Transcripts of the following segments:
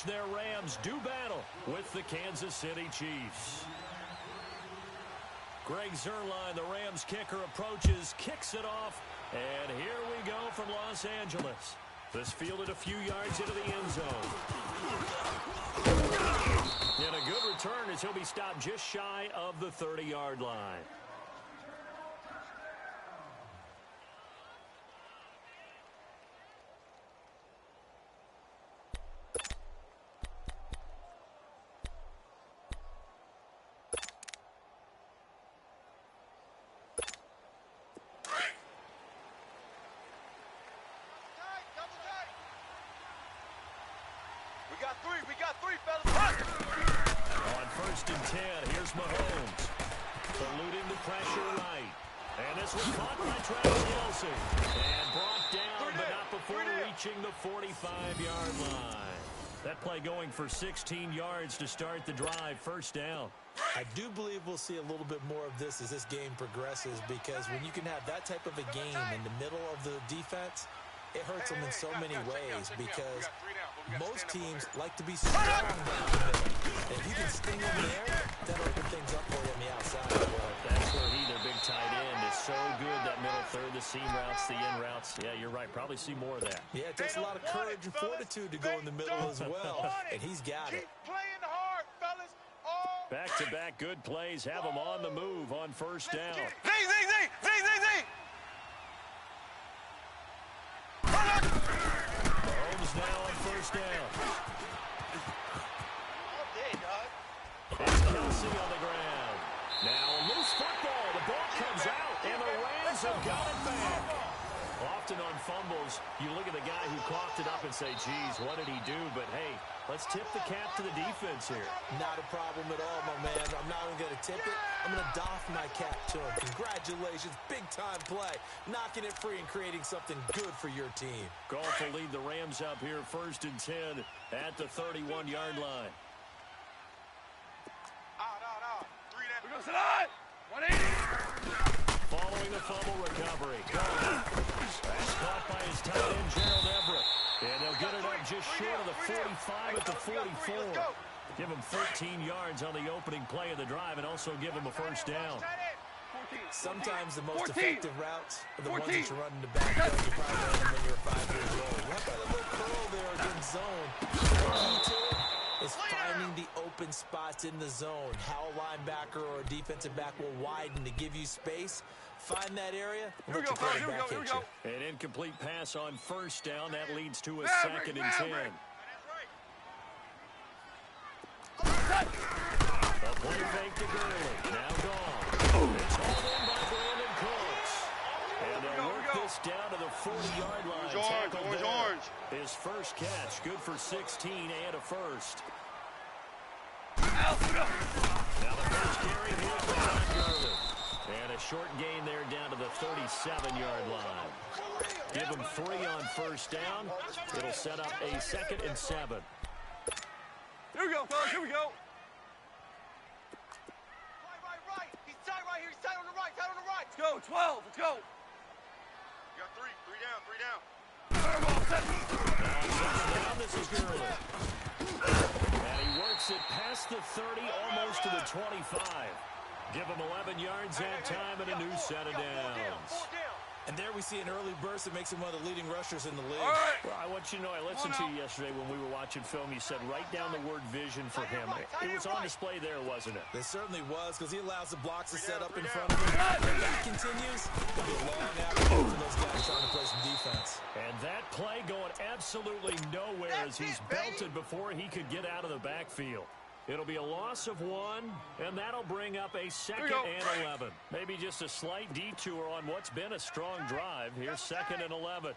watch their Rams do battle with the Kansas City Chiefs. Greg Zuerlein, the Rams kicker, approaches, kicks it off, and here we go from Los Angeles. This fielded a few yards into the end zone. And a good return as he'll be stopped just shy of the 30-yard line. We got three, fellas. On 1st and 10, here's Mahomes. Eluding the pressure right. And this was caught by Travis Kelce. And brought down, but not before reaching the 45-yard line. That play going for 16 yards to start the drive. First down. I do believe we'll see a little bit more of this as this game progresses, because when you can have that type of a game in the middle of the defense, it hurts them in so many ways, because most teams like to be strong down the middle. And if you can sting them there, that'll open things up for you on the outside. That's where their big tight end, is so good, that middle third, the seam routes, the in routes. Yeah, you're right. Probably see more of that. Yeah, it takes a lot of courage and fortitude to go in the middle as well, and he's got it. Keep playing hard, fellas. Back-to-back good plays have them on the move on first down. Z. Mahomes now on first down. All day, dog. It's Kelce on the ground. Now a loose football. The ball comes out, and the Rams have got it back. Often on fumbles, you look at the guy who coughed it up and say, geez, what did he do? But, hey, let's tip the cap to the defense here. Not a problem at all, my man. I'm not even going to tip it. I'm going to doff my cap to him. Congratulations. Big-time play. Knocking it free and creating something good for your team. Goff will lead the Rams up here 1st and 10 at the 31-yard line. Out. 3 down. We're going to sit on. 180. Following the fumble recovery. That's caught by his tight end, Gerald Everett. And they'll get it up just short of the 45 at the 44. Give him 13 yards on the opening play of the drive, and also give him a first down. Sometimes the most effective routes are the ones that you run in the backfield. You probably run them when you're 5 years old. Right by the little curl there against zone. The key to it is finding the open spots in the zone. How a linebacker or a defensive back will widen to give you space. Find that area. Here we go. An incomplete pass on first down. That leads to a 2nd and 10. A play fake to Gurley. Now gone. It's hauled in by Brandon Cooks. And they'll work this down to the 40-yard line. Orange. His first catch, good for 16 and a first. Now the first carry here for Todd Gurley. And a short gain there down to the 37-yard line. Give him 3 on first down. It'll set up a 2nd and 7. Here we go, fellas. Here we go. Right. He's tight right here. He's tight on the right. Let's go. 12. Let's go. You got 3. 3 down. Now this is Gurley. And he works it past the 30, almost to the 25. Give him 11 yards that time and a new set of downs. And there we see an early burst that makes him one of the leading rushers in the league. Well, I want you to know, I listened to you yesterday when we were watching film. You said write down the word vision for him. It was on display there, wasn't it? It certainly was, because he allows the blocks to set up in front of him. If that continues, it'll be a long afternoon for those guys trying to play some defense. And that play going absolutely nowhere as he's belted before he could get out of the backfield. It'll be a loss of 1, and that'll bring up a 2nd and 11. Maybe just a slight detour on what's been a strong drive. Here's 2nd and 11.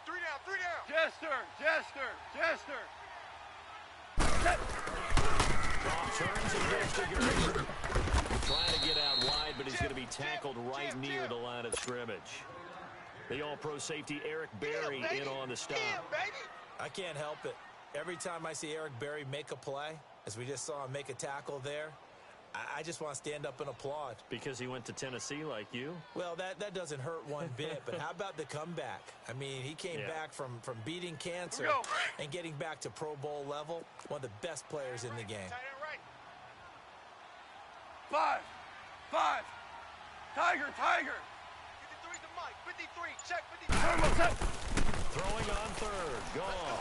3 down. Jester. Goff turns and gives to Gurley. Trying to get out wide, but he's going to be tackled right near the line of scrimmage. The all-pro safety Eric Berry in on the stop. I can't help it. Every time I see Eric Berry make a play, as we just saw him make a tackle there, I just want to stand up and applaud. Because he went to Tennessee like you? Well, that doesn't hurt one bit, but how about the comeback? I mean, he came back from beating cancer and getting back to Pro Bowl level, one of the best players in the game. 5. Tiger. 53's the mic. 53. Check 53. Throwing on third. Gone.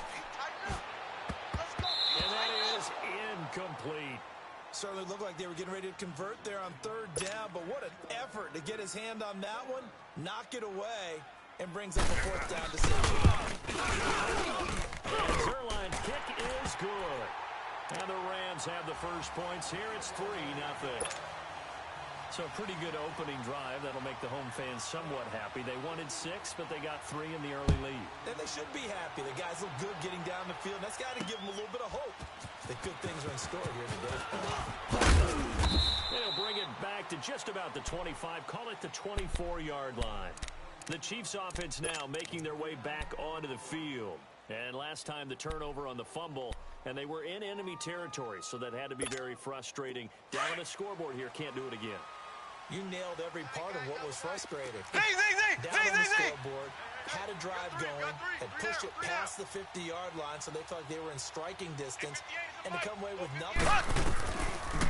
Let's go. And that is incomplete. Certainly looked like they were getting ready to convert there on third down, but what an effort to get his hand on that one, knock it away, and brings up a fourth down decision. And Zerline's kick is good. And the Rams have the first points here. It's 3-0. So a pretty good opening drive. That'll make the home fans somewhat happy. They wanted 6, but they got 3 in the early lead. And they should be happy. The guys look good getting down the field. That's got to give them a little bit of hope that good things are in store here today. They'll bring it back to just about the 25. Call it the 24-yard line. The Chiefs offense now making their way back onto the field. And last time the turnover on the fumble, and they were in enemy territory, so that had to be very frustrating. Down on the scoreboard here, can't do it again. You nailed every part of what was frustrating. Z. Down on the scoreboard, had a drive going, had pushed it past the 50-yard line, so they felt like they were in striking distance, and to come away with nothing.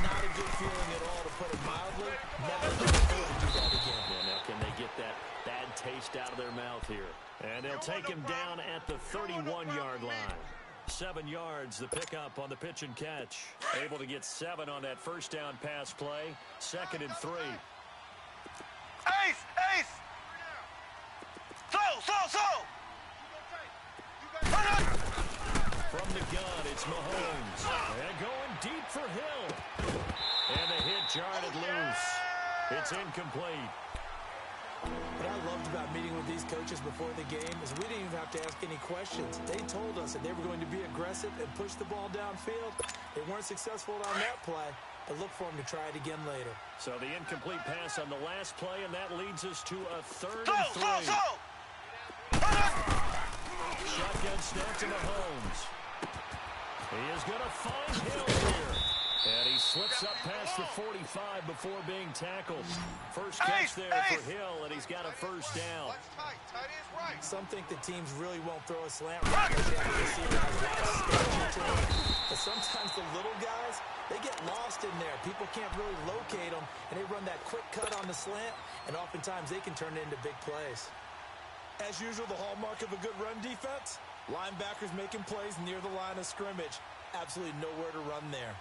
Not a good feeling at all, to put it mildly. Never going to do that again. Yeah, now can they get that bad taste out of their mouth here? And they'll take him down at the 31-yard line. 7 yards, the pickup on the pitch and catch. Able to get 7 on that first down pass play. 2nd and 3. Ace! So! From the gun, it's Mahomes. And going deep for Hill. And the hit jarred it loose. It's incomplete. What I loved about meeting with these coaches before the game is we didn't even have to ask any questions. They told us that they were going to be aggressive and push the ball downfield. They weren't successful on that play, but look for them to try it again later. So the incomplete pass on the last play, and that leads us to a 3rd and 3. Shotgun snap to Mahomes. He is going to find Hill here. And he slips up past the 45 before being tackled. First catch there for Hill, and he's got a first down. Some think the teams really won't throw a slant route because they have to see but sometimes the little guys, they get lost in there. People can't really locate them, and they run that quick cut on the slant, and oftentimes they can turn it into big plays. As usual, the hallmark of a good run defense, linebackers making plays near the line of scrimmage. Absolutely nowhere to run there.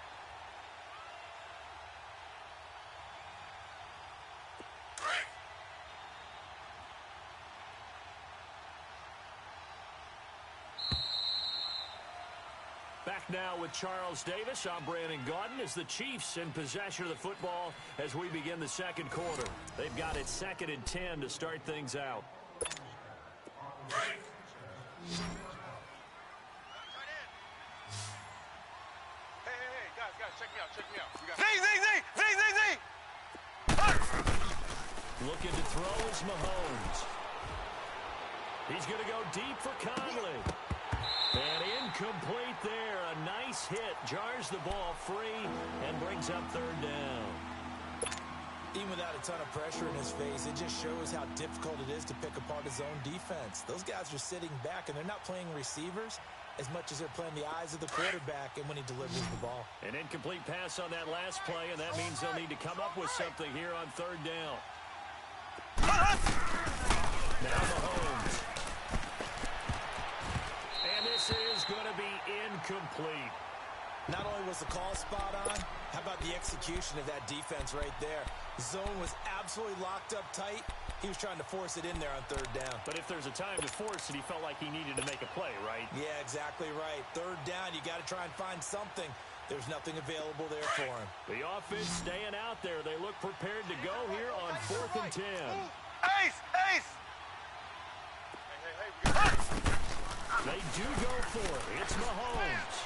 Back now with Charles Davis. I'm Brandon Gaudin as the Chiefs in possession of the football as we begin the second quarter. They've got it 2nd and 10 to start things out. Hey, guys, check me out. Z! Looking to throw is Mahomes. He's going to go deep for Conley. And incomplete there. A nice hit. Jars the ball free and brings up 3rd down. Even without a ton of pressure in his face, it just shows how difficult it is to pick apart his own defense. Those guys are sitting back, and they're not playing receivers as much as they're playing the eyes of the quarterback and when he delivers the ball. An incomplete pass on that last play, and that means they'll need to come up with something here on 3rd down. Now Mahomes. And this is going to be incomplete. Not only was the call spot on, how about the execution of that defense right there? Zone was absolutely locked up tight. He was trying to force it in there on 3rd down. But if there's a time to force it, he felt like he needed to make a play, right? Yeah, exactly right. 3rd down, you got to try and find something. There's nothing available there for him. The offense staying out there. They look prepared to go here on 4th and 10. Ace! They do go for it. It's Mahomes.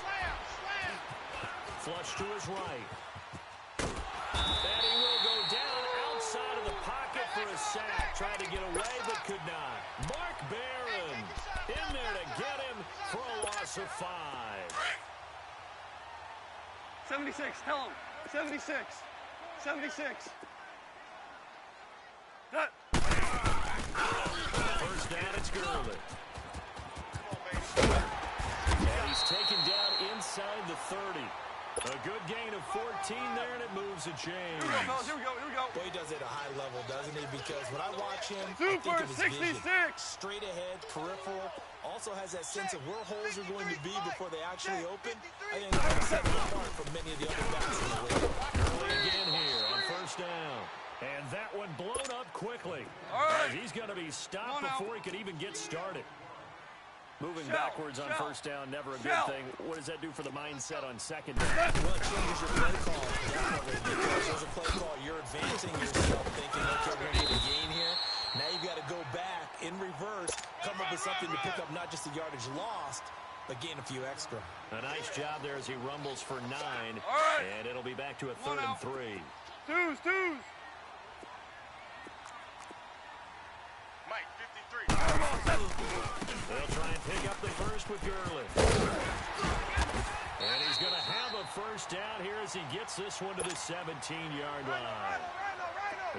Flush to his right. And he will go down outside of the pocket for a sack. Tried to get away, but could not. Mark Barron in there to get him for a loss of 5. 76, tell him. 76. 76. First down, it's Gurley. And he's taken down inside the 30. A good gain of 14 there, and it moves a chain. Here we go, fellas. Here we go. Boy, he does it at a high level, doesn't he? Because when I watch him, I Two think for of his 66. vision. Straight ahead, peripheral. Also has that sense of where holes are going to be before they actually open. I think that sets him apart from many of the other backs in the league. Gurley again here on first down. And that one blown up quickly. All right. As he's going to be stopped before he could even get started. Moving Shell, backwards on shell, first down, never a good shell. thing. What does that do for the mindset on second down? Well, it changes your play call, definitely, because there's a play call. You're advancing yourself, thinking, okay, we're going to get a gain here. Now you've got to go back in reverse, come up with something to pick up not just the yardage lost, but gain a few extra. A nice job there as he rumbles for 9. All right. And it'll be back to a 3rd and 3. Twos. Mike, 53. They'll try and pick up the first with Gurley. And he's going to have a first down here as he gets this one to the 17-yard line.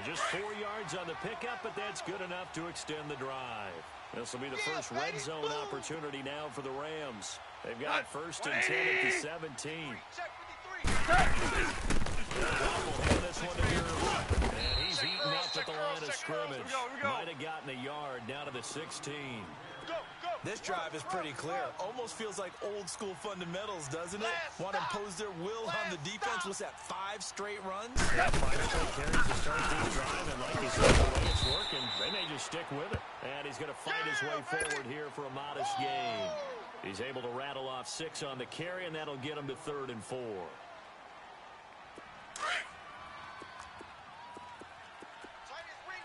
Just 4 yards on the pickup, but that's good enough to extend the drive. This will be the first red zone opportunity now for the Rams. They've got first and 10 at the 17. Will hand this one to Gurley. And he's eaten up at the line of scrimmage. Might have gotten a yard down to the 16. This drive is pretty clear. Almost feels like old school fundamentals, doesn't it? Want to impose their will on the defense. What's that, 5 straight runs? Yeah, 5 straight carries to start this drive, and like you said, the way it's working, they may just stick with it. And he's going to fight his way forward here for a modest gain. He's able to rattle off 6 on the carry, and that'll get him to 3rd and 4.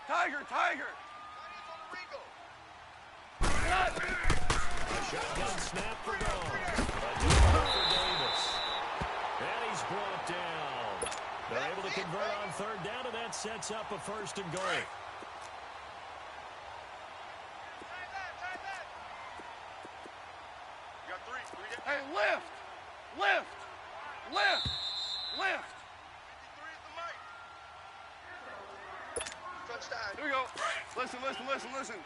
Tiger. Shotgun snap for Goff. A turnover for Davis. And he's brought down. They're able to convert on 3rd down, and that sets up a 1st and goal. You got 3. Hey, lift. 53 is the mic. Touchdown. Here we go. Listen.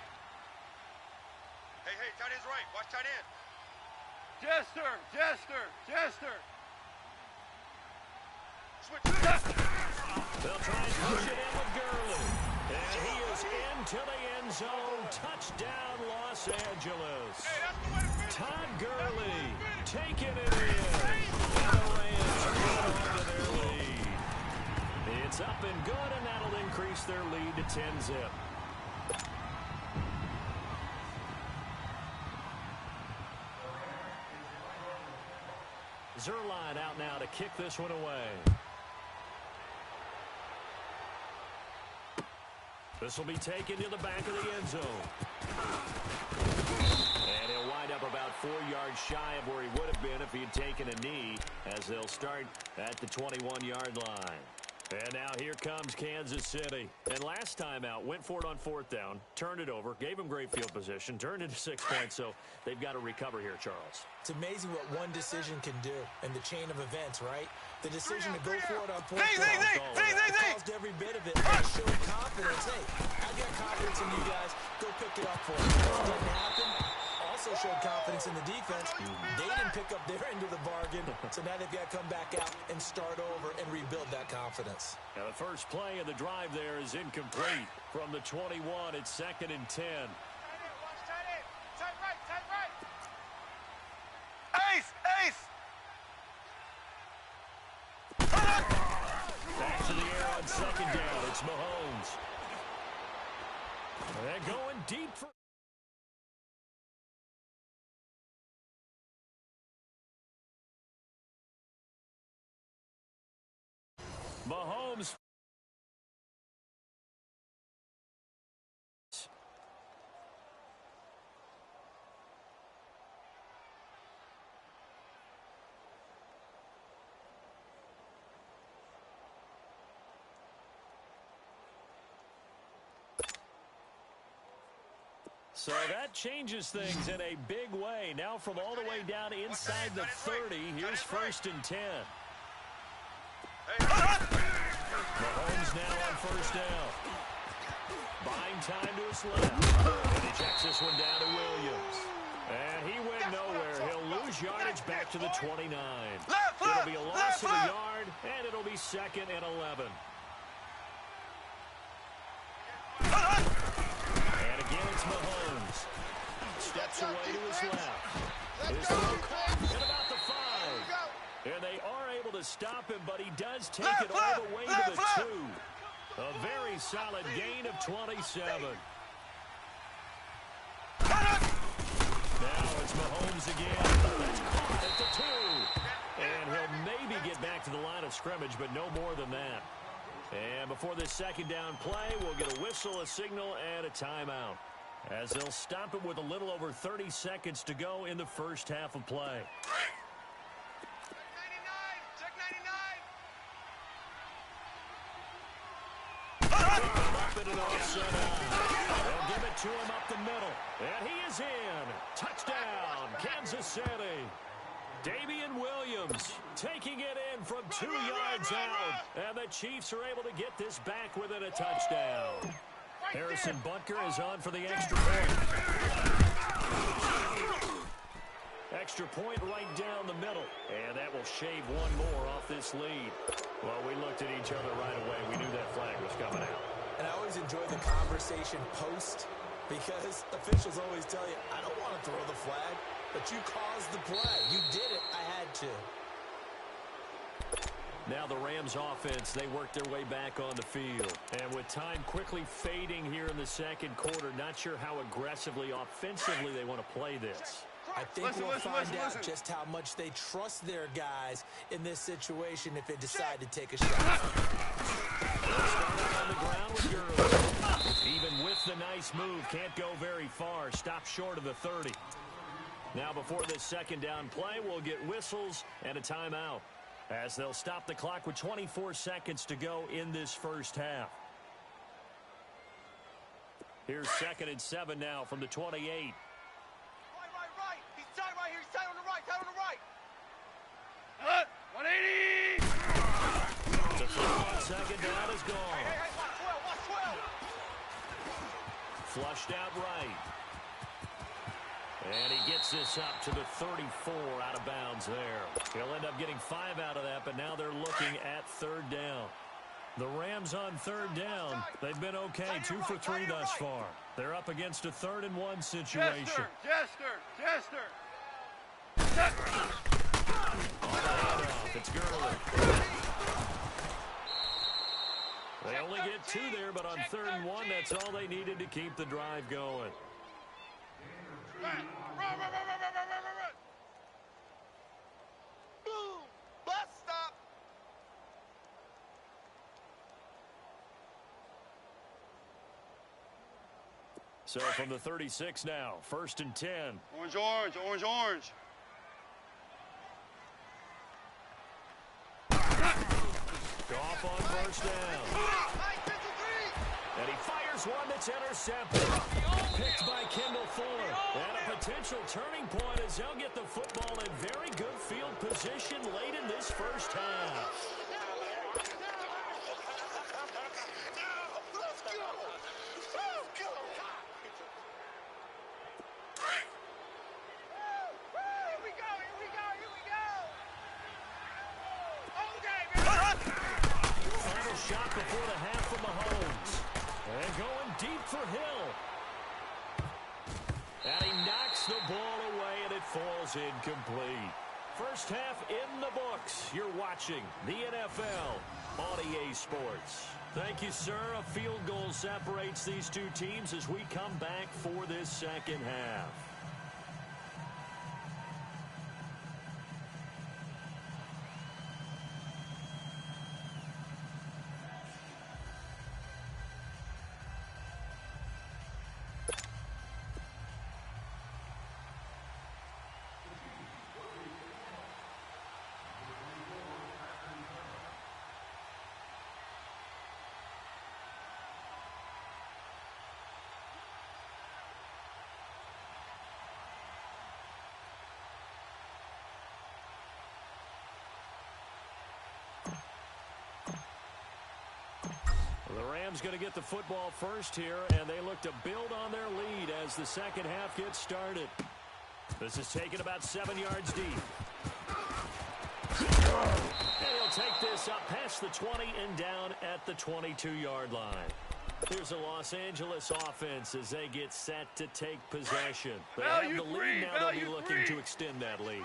Hey, tight end's right. Watch tight end. Jester. Switch. They'll try and push it in with Gurley. And he is into the end zone. Touchdown, Los Angeles. Hey, that's the way to finish. Todd Gurley taking it in. And the Rams hold on to their lead. It's up and good, and that'll increase their lead to 10-zip. Zerline out now to kick this one away. This will be taken to the back of the end zone. And he'll wind up about 4 yards shy of where he would have been if he had taken a knee, as they'll start at the 21-yard line. And now here comes Kansas City. And last time out, went for it on 4th down, turned it over, gave him great field position, turned into 6 points, so they've got to recover here, Charles. It's amazing what one decision can do in the chain of events, right? The decision to go for it on 4th down. It caused every bit of it. They showed confidence. Hey, I got confidence in you guys. Go pick it up for me. It didn't happen. Also showed confidence in the defense. They didn't pick up their end of the bargain, so now they've got to come back out and start over and rebuild that confidence. Now the first play of the drive there is incomplete. From the 21, it's 2nd and 10. Tight right. Ace. Back to the air on 2nd down. It's Mahomes. They're going deep for... Mahomes. So that changes things in a big way. Now from all the way down inside the 30, here's 1st and 10. Mahomes now on first down. Buying time to his left. And he checks this one down to Williams. And he went nowhere. He'll lose yardage back to the 29. It'll be a loss of a yard, and it'll be 2nd and 11. And again, it's Mahomes. Steps away to his left. His throw caught at about the 5. And they are able to stop him, but he does take it all the way to the 2. A very solid gain of 27. Now it's Mahomes again. That's caught at the 2. And he'll maybe get back to the line of scrimmage, but no more than that. And before this second down play, we'll get a whistle, a signal, and a timeout, as they'll stop it with a little over 30 seconds to go in the first half of play. Check 99. Up in an offset eye. They'll give it to him up the middle. And he is in. Touchdown, Kansas City. Damian Williams taking it in from 2 yards out. And the Chiefs are able to get this back within a touchdown. Harrison Butker is on for the extra point. Extra point right down the middle. And that will shave one more off this lead. Well, we looked at each other right away. We knew that flag was coming out. And I always enjoy the conversation post, because officials always tell you, I don't want to throw the flag, but you caused the play. You did it. I had to. Now the Rams offense, they work their way back on the field. And with time quickly fading here in the second quarter, not sure how aggressively, offensively they want to play this. I think we'll find out just how much they trust their guys in this situation if they decide to take a shot. Starting on the ground with Gurley. Even with the nice move, can't go very far. Stop short of the 30. Now before this second down play, we'll get whistles and a timeout, as they'll stop the clock with 24 seconds to go in this first half. Here's 2nd and 7 now from the 28. Right. He's tight right here. He's tight on the right. Tight on the right. 180. The throw on second down is gone. Hey, watch 12. Flushed out right. And he gets this up to the 34 out of bounds there. He'll end up getting 5 out of that, but now they're looking at 3rd down. The Rams on 3rd down, they've been okay, 2 for 3 thus far. They're up against a 3rd and 1 situation. Jester. On the handoff, it's Gurley. They only get 2 there, but on 3rd and 1, that's all they needed to keep the drive going. Run. Boom. Bus stop. So from the 36 now, 1st and 10. Orange. Goff on first down. And he fires one that's intercepted. Picked by Kendall Fuller. And a potential turning point as they'll get the football in very good field position late in this first half. Final shot before the half from Mahomes. And going deep for Hill. And he knocks the ball away, and it falls incomplete. First half in the books. You're watching the NFL on EA Sports. Thank you, sir. A field goal separates these two teams as we come back for this second half. Rams going to get the football first here, and they look to build on their lead as the second half gets started. This is taken about 7 yards deep. And he'll take this up past the 20 and down at the 22-yard line. Here's the Los Angeles offense as they get set to take possession. They have the lead now. They'll be looking to extend that lead.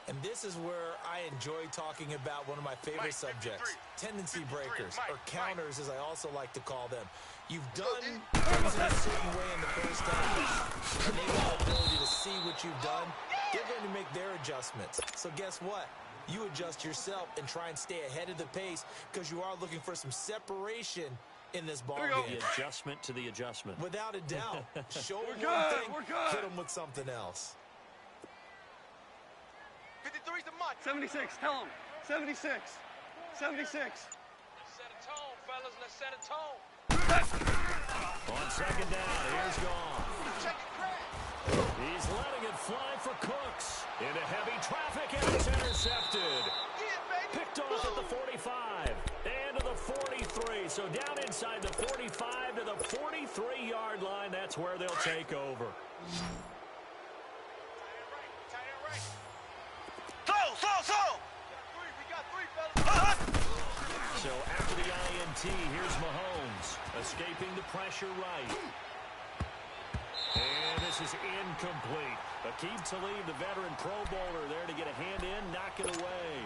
And this is where I enjoy talking about one of my favorite subjects, tendency breakers, or counters as I also like to call them. You've done things in a certain way in the first half, and they've got the ability to see what you've done. They're going to make their adjustments. So guess what? You adjust yourself and try and stay ahead of the pace because you are looking for some separation in this ball game. The adjustment to the adjustment. Without a doubt. Show them one thing, hit them with something else. 53's the month. 76, tell him. 76. 76. Let's set a tone, fellas. Let's set a tone. On second down, here's gone. Check it, Craig. He's letting it fly for Cooks. Into heavy traffic, and it's intercepted. Picked off at the 45 and to the 43. So down inside the 45 to the 43-yard line. That's where they'll take over. So after the INT, here's Mahomes, escaping the pressure right. And this is incomplete. Aqib Talib, the veteran Pro Bowler, there to get a hand in, knock it away.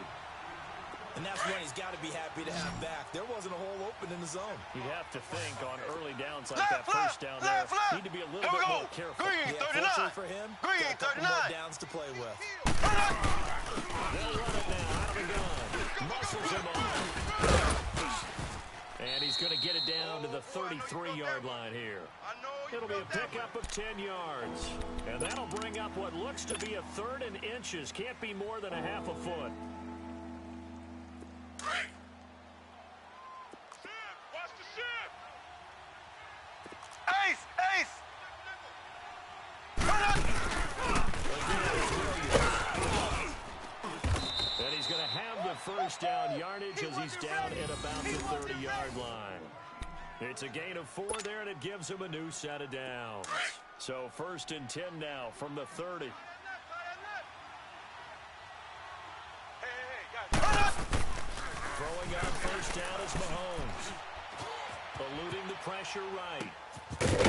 And that's when he's got to be happy to have back. There wasn't a hole open in the zone. You'd have to think on early downs like that first down there, need to be a little bit more careful. Green, 39. Fortunately for him, Green, got a couple 39. more downs to play with. They'll run it now out of the gun. Muscles him on. And he's going to get it down to the 33-yard line here. It'll be a pickup of 10 yards. And that'll bring up what looks to be a 3rd and inches. Can't be more than a half a foot. Watch the ship. Ace, ace. And he's going to have the first down yardage as he's down at about the 30-yard line. It's a gain of 4 there, and it gives him a new set of downs. So 1st and 10 now from the 30. Throwing on first down is Mahomes. Eluding the pressure right.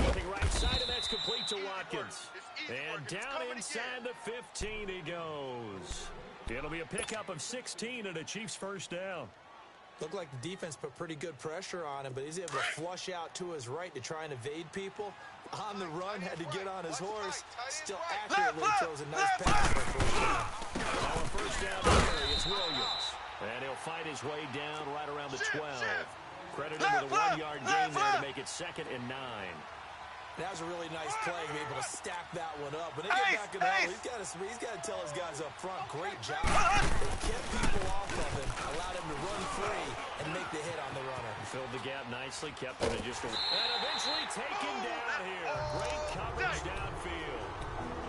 Looking right side, and that's complete to Watkins. And down inside the 15 he goes. It'll be a pickup of 16 and a Chiefs first down. Looked like the defense put pretty good pressure on him, but he's able to flush out to his right to try and evade people. On the run, had to get on his horse. Still accurately throws a nice pass for a first down. Now a first down carry, it's Williams. And he'll fight his way down right around the 12. Credited with a 1-yard gain there to make it 2nd and 9. That was a really nice play, be able to stack that one up. When they get back in the hole, he's got to tell his guys up front, great job. They kept people off of him, allowed him to run free and make the hit on the runner. Filled the gap nicely, kept him at just a... And eventually taken down here. Great coverage downfield.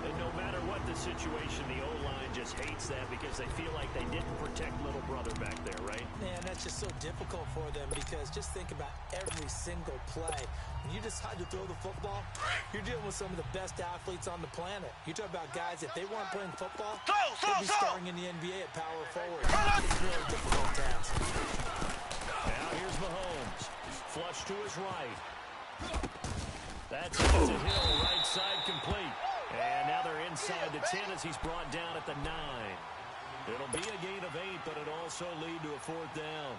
And no matter what the situation, the O-line just hates that because they feel like they didn't protect little brother back there, right? Man, that's just so difficult for them because just think about every single play. When you decide to throw the football, you're dealing with some of the best athletes on the planet. You talk about guys, if they weren't playing football, they'd be starring in the NBA at power forward. It's a really difficult task. Now here's Mahomes. Flush to his right. That's off to Hill, right side complete. And now they're inside the 10 as he's brought down at the 9. It'll be a gain of 8, but it'll also lead to a 4th down.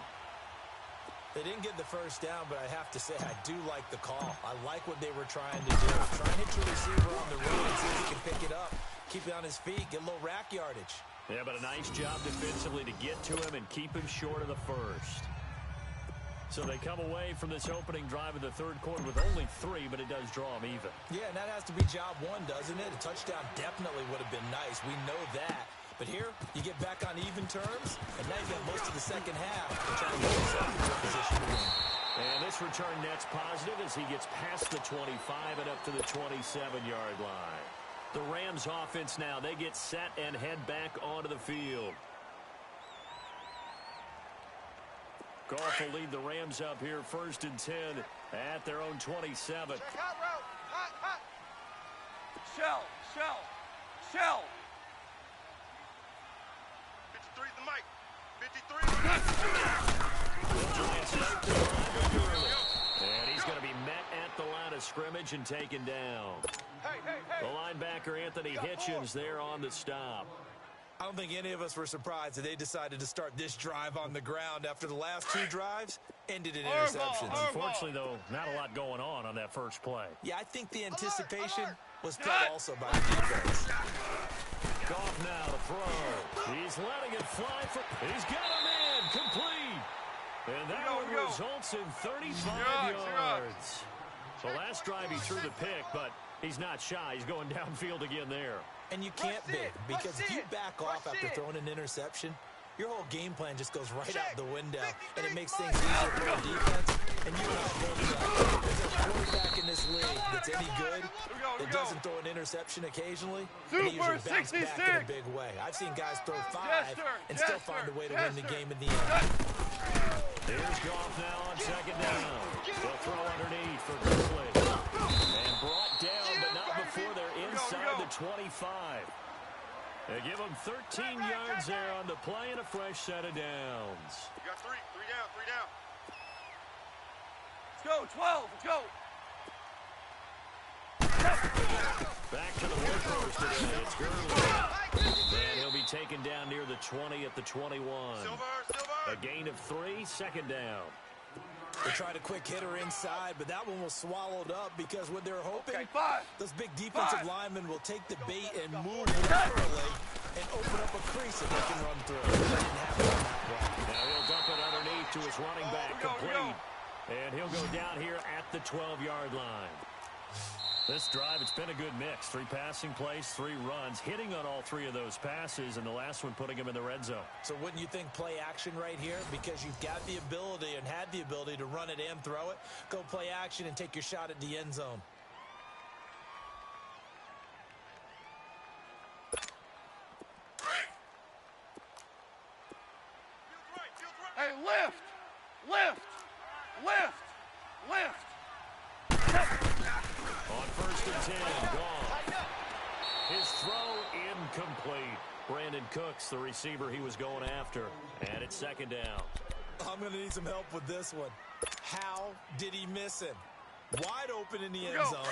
They didn't get the first down, but I have to say I do like the call. I like what they were trying to do. Try and hit your receiver on the run and see if he can pick it up. Keep it on his feet, get a little rack yardage. Yeah, but a nice job defensively to get to him and keep him short of the first. So they come away from this opening drive in the 3rd quarter with only 3, but it does draw them even. Yeah, and that has to be job 1, doesn't it? A touchdown definitely would have been nice. We know that. But here, you get back on even terms, and now you got most of the second half to try and get yourself in good position to win. And this return net's positive as he gets past the 25 and up to the 27-yard line. The Rams offense now, they get set and head back onto the field. Goff will lead the Rams up here 1st and 10 at their own 27. Check hot route. Hot. Shell. 53's the mic. 53. And he's going to be met at the line of scrimmage and taken down. Hey. The linebacker, Anthony Hitchens, there on the stop. I don't think any of us were surprised that they decided to start this drive on the ground after the last 2 drives ended in interceptions. Unfortunately, though, not a lot going on that first play. Yeah, I think the anticipation was cut also by the defense. Goff now to throw. He's letting it fly. He's got a man complete. And that one results in 35 yards. So last drive he threw the pick, but he's not shy. He's going downfield again there. And you can't be, because if you back off after throwing an interception, your whole game plan just goes right out the window, and it makes things easier for the defense. And you and I both know there's a quarterback in this league that's any good that doesn't throw an interception occasionally, and he usually bounces back in a big way. I've seen guys throw 5 and still find a way to win the game in the end. Here's Goff now on 2nd down. They'll throw underneath for Gurley. And brought down, but not before they're inside the 25. They give them 13 yards there on the play and a fresh set of downs. You got 3 down. Let's go, 12. Let's go. Back to the workhorse today. It's Gurley. And he'll be taken down near the 20 at the 21. Silver. A gain of 3, 2nd down. They tried a quick hitter inside, but that one was swallowed up because what they're hoping, those big defensive linemen will take the bait and move laterally and open up a crease that they can run through. That didn't happen on that play. Now he'll dump it underneath to his running back, complete. And he'll go down here at the 12-yard line. This drive, it's been a good mix. 3 passing plays, 3 runs, hitting on all 3 of those passes, and the last one putting him in the red zone. So wouldn't you think play action right here? Because you've got the ability and had the ability to run it and throw it. Go play action and take your shot at the end zone. Hey, lift. On 1st and 10, Goff. His throw incomplete. Brandon Cooks, the receiver he was going after. And it's 2nd down. I'm going to need some help with this one. How did he miss him? Wide open in the end zone.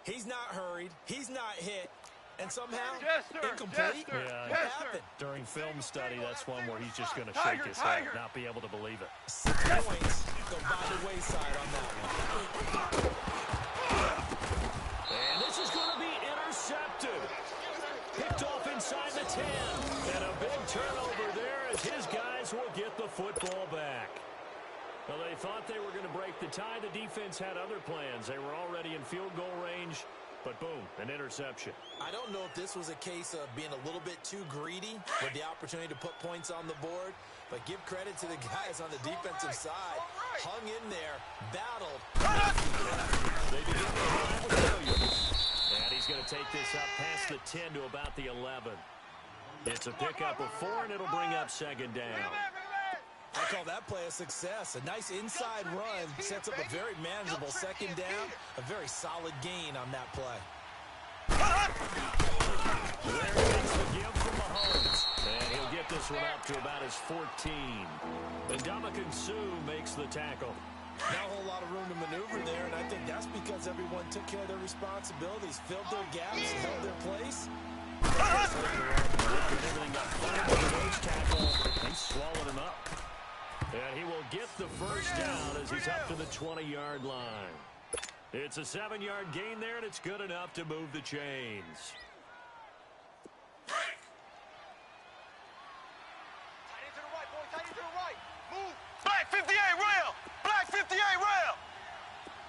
He's not hurried. He's not hit. And somehow, incomplete? Yeah, what happened? During film study, that's one where he's just going to shake his head, not be able to believe it. 6 points go by the wayside on that one. And this is going to be intercepted. Picked off inside the 10. And a big turnover there as his guys will get the football back. Well, they thought they were going to break the tie. The defense had other plans. They were already in field goal range. But boom, an interception. I don't know if this was a case of being a little bit too greedy with the opportunity to put points on the board, but give credit to the guys on the defensive side. Hung in there, battled. They begin the drive with Williams. And he's going to take this up past the 10 to about the 11. It's a pickup of 4, and it'll bring up 2nd down. I call that play a success. A nice inside run sets up a very manageable 2nd down. A very solid gain on that play. There is the give from Mahomes. And he'll get this one up to about his 14. And Ndamukong Suh makes the tackle. Not a whole lot of room to maneuver there, and I think that's because everyone took care of their responsibilities, filled their gaps, held their place. Everything got fired by the tackle. He swallowed him up. And he will get the first down as he's up to the 20-yard line. It's a 7-yard gain there, and it's good enough to move the chains. Tight end to the right, boy. Tight end to the right. Move. Black 58 rail. Black 58 rail.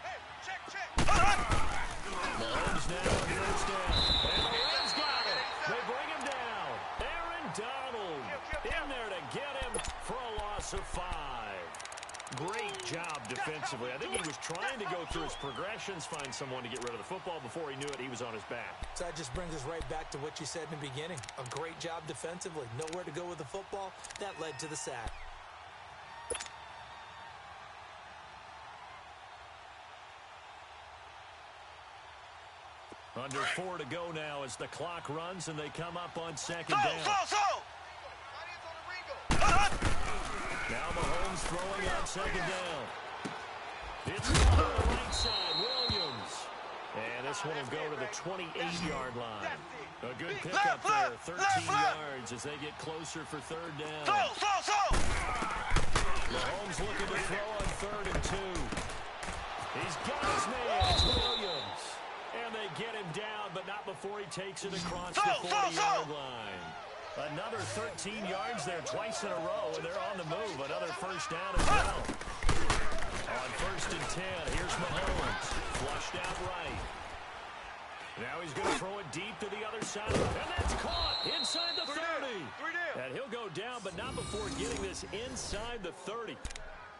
Hey, check. Mahomes now on 1st down. And the Rams got it. They bring him down. Aaron Donald in there to get him for a loss of 5. Great job defensively. I think he was trying to go through his progressions, find someone to get rid of the football. Before he knew it, he was on his back. So that just brings us right back to what you said in the beginning. A great job defensively. Nowhere to go with the football. That led to the sack. Under 4 to go now as the clock runs and they come up on second down. Now Mahomes throwing on second down. It's on the right side, Williams. And this one will go to the 28-yard line. A good pickup there, 13 yards as they get closer for third down. Mahomes looking to throw on 3rd and 2. He's got his man, it's Williams. And they get him down, but not before he takes it across the 40-yard line. Another 13 yards there twice in a row, and they're on the move. Another first down as well. On 1st and 10, here's Mahomes. Flushed out right. Now he's going to throw it deep to the other side. And that's caught inside the 30. And he'll go down, but not before getting this inside the 30.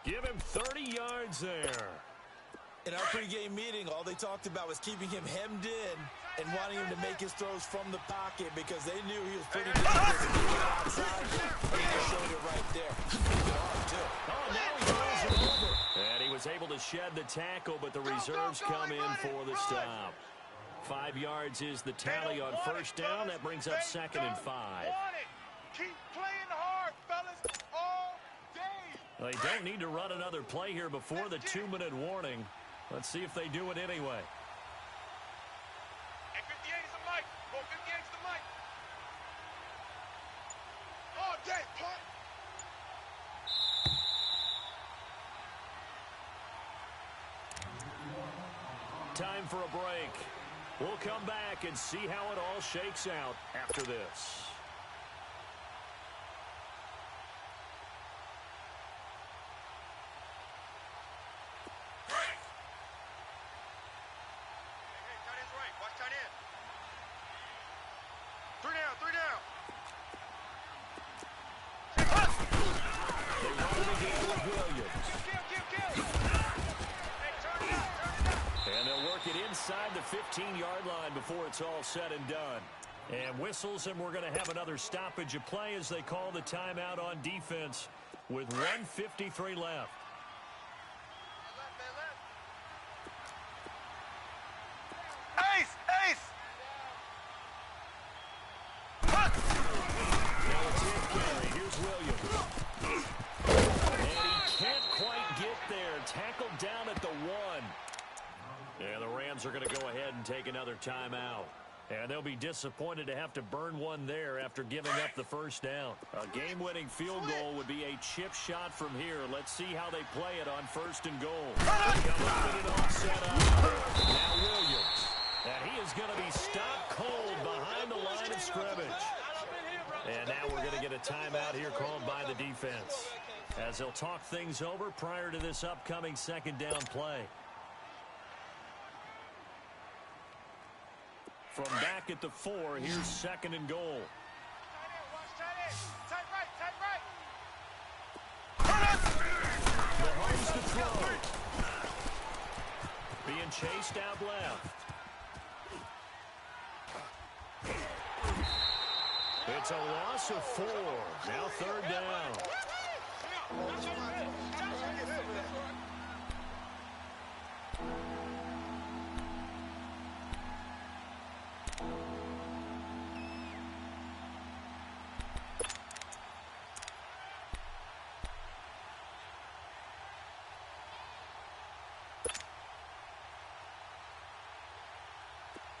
Give him 30 yards there. In our pregame meeting, all they talked about was keeping him hemmed in and wanting him to make his throws from the pocket because they knew he was pretty dangerous to get outside. And he showed it right there. Good arm, too. Oh, now he throws it over. And he was able to shed the tackle, but the reserves come in for the stop. 5 yards is the tally on first down. That brings up 2nd and 5. Keep playing hard, fellas, all day. They don't need to run another play here before the 2-minute warning. Let's see if they do it anyway. Hey, 58 is the mic. Go, 58 is the mic. All day, punt. Time for a break. We'll come back and see how it all shakes out after this. Inside the 15-yard line before it's all said and done. And whistles, and we're going to have another stoppage of play as they call the timeout on defense with 1:53 left. Ace! Ace! Now it's in carry. Here's Williams. And he can't quite get there. Tackled down at the 1. And the Rams are going to go ahead and take another timeout. And they'll be disappointed to have to burn one there after giving up the first down. A game-winning field goal would be a chip shot from here. Let's see how they play it on 1st and goal. Come up with it all set up. Now Williams. And he is going to be stopped cold behind the line of scrimmage. And now we're going to get a timeout here called by the defense, as they'll talk things over prior to this upcoming 2nd down play. From back at the 4, here's 2nd and goal. Mahomes to throw. Being chased out left. It's a loss of 4. Now 3rd down.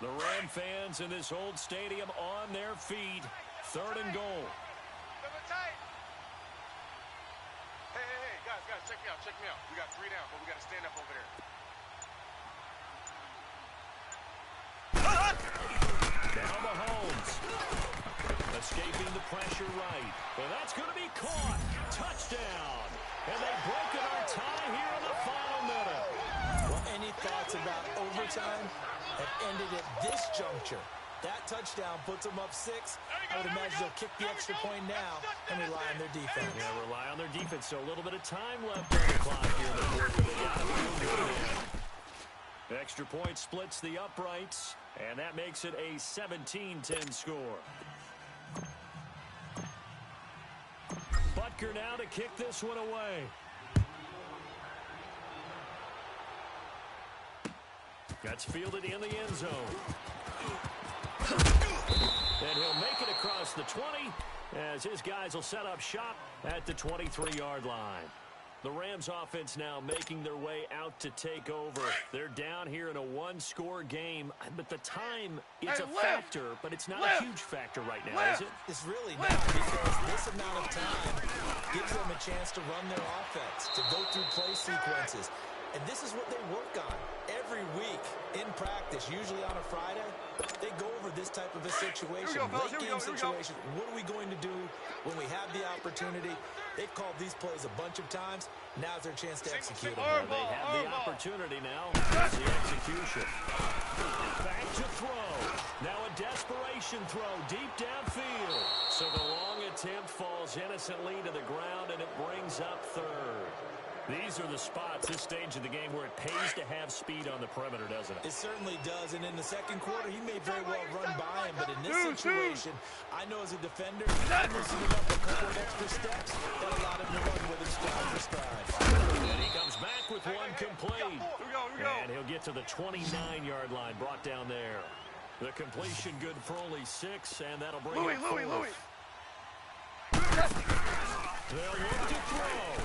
The Ram fans in this old stadium on their feet. 3rd and goal. Hey, guys, check me out. We got 3 down, but we got to stand up over there. Now Mahomes. Escaping the pressure right. And that's going to be caught. Touchdown. And they break it our tie here in the final minute. Well, any thoughts about overtime have ended at this juncture. That touchdown puts them up 6. I would imagine they'll kick the extra point now and rely on their defense. Yeah, rely on their defense. So a little bit of time left on the clock here in the 4th. They got to feel good. Extra point splits the uprights, and that makes it a 17-10 score. Butker now to kick this one away. That's fielded in the end zone. And he'll make it across the 20 as his guys will set up shop at the 23-yard line. The Rams offense now making their way out to take over. They're down here in a one-score game, but the time, it's a factor, but it's not a huge factor right now, is it? It's really not, because this amount of time gives them a chance to run their offense, to go through play sequences. And this is what they work on every week in practice, usually on a Friday. They go over this type of a situation, late game situation. What are we going to do when we have the opportunity? They've called these plays a bunch of times. Now's their chance to execute them. They have the opportunity now. It's the execution. Back to throw. Now a desperation throw deep downfield. So the long attempt falls innocently to the ground, and it brings up third. These are the spots, this stage of the game, where it pays to have speed on the perimeter, doesn't it? It certainly does, and in the second quarter, he may very well run by him, but in this situation, I know as a defender, I'm loosening up a couple of extra steps that allowed him to run with him stride for stride. And he comes back with one complete. And he'll get to the 29-yard line, brought down there. The completion good for only 6, and that'll bring it forward. They'll look to throw.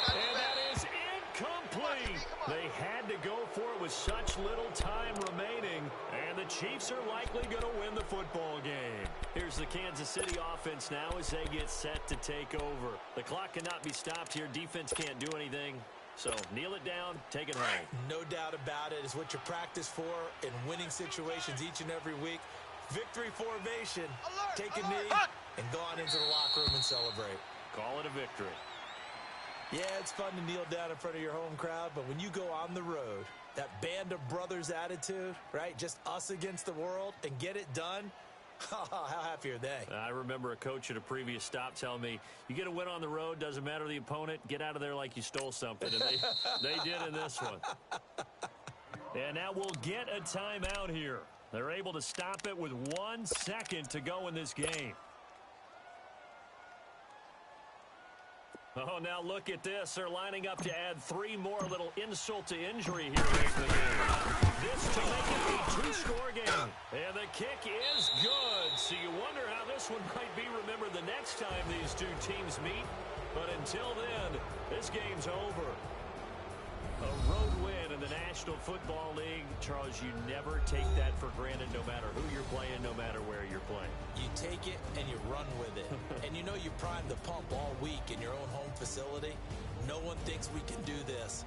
And that is incomplete. They had to go for it with such little time remaining, and the Chiefs are likely going to win the football game. Here's the Kansas City offense now as they get set to take over. The clock cannot be stopped here. Defense can't do anything. So kneel it down, take it home. No doubt about it. It's what you practice for in winning situations each and every week. Victory formation. Take a knee and go on into the locker room and celebrate. Call it a victory. Yeah, it's fun to kneel down in front of your home crowd, but when you go on the road, that band of brothers attitude, right? Just us against the world and get it done. How happy are they? I remember a coach at a previous stop telling me, you get a win on the road, doesn't matter the opponent, get out of there like you stole something. And they did in this one. And now we'll get a timeout here. They're able to stop it with 1 second to go in this game. Oh, now look at this. They're lining up to add 3 more, a little insult to injury here in the game. This to make it a 2-score game. And the kick is good. So you wonder how this one might be remembered the next time these two teams meet. But until then, this game's over. A road win in the National Football League. Charles, you never take that for granted no matter who you're playing, no matter where you're playing. You take it and you run with it. And you know you primed the pump all week in your own home facility. No one thinks we can do this